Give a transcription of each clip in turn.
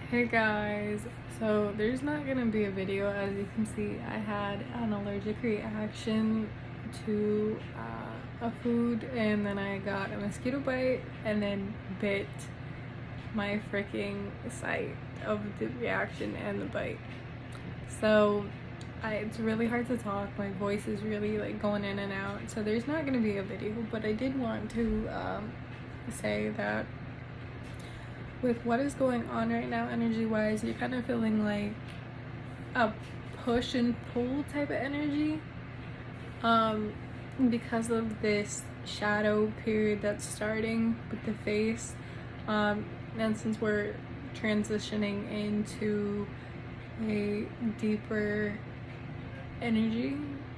Hey guys, so there's not gonna be a video. As you can see, I had an allergic reaction to a food, and then I got a mosquito bite and then bit my freaking site of the reaction and the bite. So it's really hard to talk. My voice is really like going in and out, so there's not gonna be a video, but I did want to say that with what is going on right now energy wise, you're kind of feeling like a push and pull type of energy because of this shadow period that's starting with the face, and since we're transitioning into a deeper energy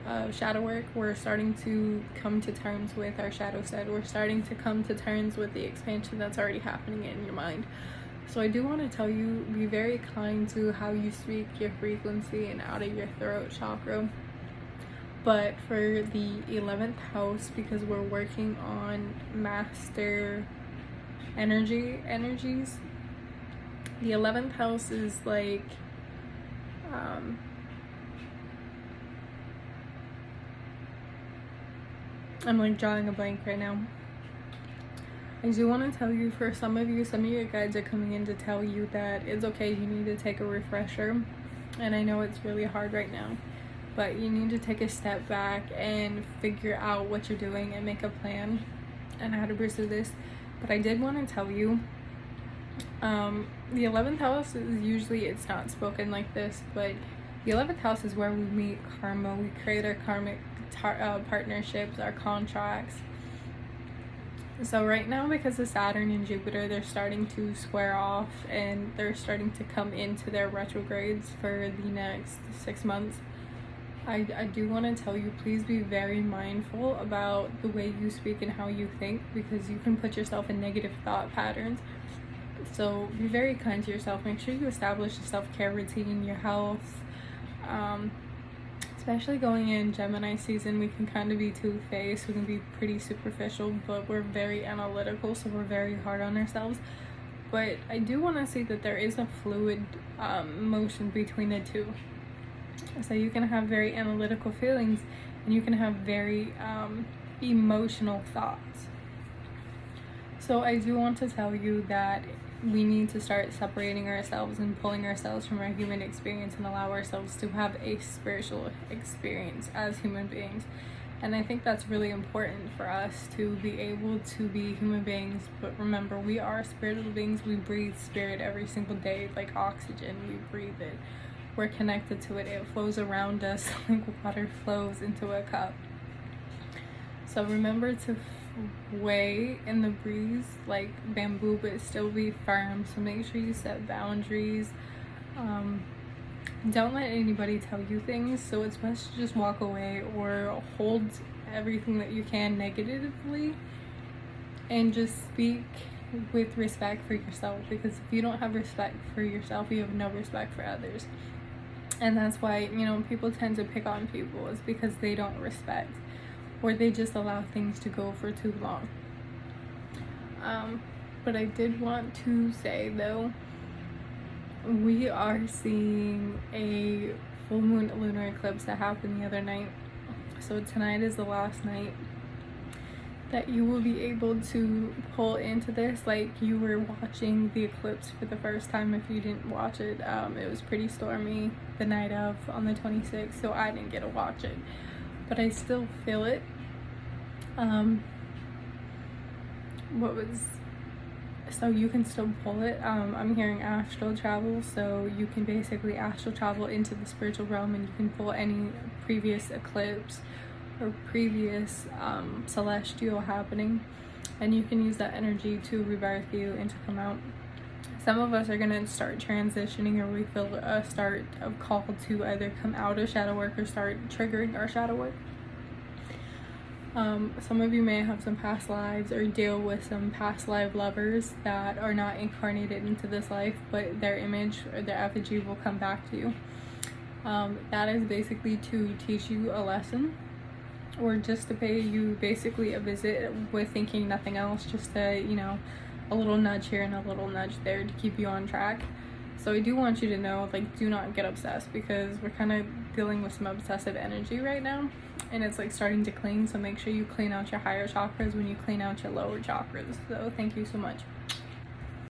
of shadow work, we're starting to come to terms with our shadow side. We're starting to come to terms with the expansion that's already happening in your mind. So I do want to tell you, be very kind to how you speak, your frequency, and out of your throat chakra. But for the 11th house, because we're working on master energies, the 11th house is like I'm like drawing a blank right now. I do want to tell you, for some of your guides are coming in to tell you that it's okay, you need to take a refresher. And I know it's really hard right now, but you need to take a step back and figure out what you're doing and make a plan and how to pursue this. But I did want to tell you, the 11th house is usually, it's not spoken like this, but the 11th house is where we meet karma. We create our karmic partnerships, our contracts. So right now, because of Saturn and Jupiter, they're starting to square off and they're starting to come into their retrogrades for the next 6 months. I do want to tell you, please be very mindful about the way you speak and how you think, because you can put yourself in negative thought patterns. So be very kind to yourself. Make sure you establish a self-care routine, your health. Especially going in Gemini season, we can kind of be two-faced. We can be pretty superficial, but we're very analytical, so we're very hard on ourselves. But I do want to say that there is a fluid motion between the two. So you can have very analytical feelings and you can have very emotional thoughts. So I do want to tell you that we need to start separating ourselves and pulling ourselves from our human experience and allow ourselves to have a spiritual experience as human beings. And I think that's really important for us to be able to be human beings. But remember, we are spiritual beings. We breathe spirit every single day, like oxygen. We breathe it. We're connected to it. It flows around us like water flows into a cup. So remember to sway in the breeze like bamboo, but still be firm. So make sure you set boundaries. Don't let anybody tell you things. So it's best to just walk away or hold everything that you can negatively and just speak with respect for yourself, because if you don't have respect for yourself, you have no respect for others. And that's why, you know, people tend to pick on people, is because they don't respect, or they just allow things to go for too long. But I did want to say though, we are seeing a full moon lunar eclipse that happened the other night. So tonight is the last night that you will be able to pull into this, like you were watching the eclipse for the first time. If you didn't watch it, it was pretty stormy the night of, on the 26th, so I didn't get to watch it, but I still feel it. So you can still pull it. I'm hearing astral travel, so you can basically astral travel into the spiritual realm, and you can pull any previous eclipse or previous celestial happening, and you can use that energy to rebirth you and to come out. Some of us are going to start transitioning, or we feel a start of call to either come out of shadow work or start triggering our shadow work. Some of you may have some past lives or deal with some past life lovers that are not incarnated into this life, but their image or their effigy will come back to you. That is basically to teach you a lesson, or just to pay you basically a visit with thinking nothing else, just to, you know, a little nudge here and a little nudge there to keep you on track. So I do want you to know, like, do not get obsessed, because we're kind of dealing with some obsessive energy right now, and it's like starting to clean. So make sure you clean out your higher chakras when you clean out your lower chakras. So thank you so much.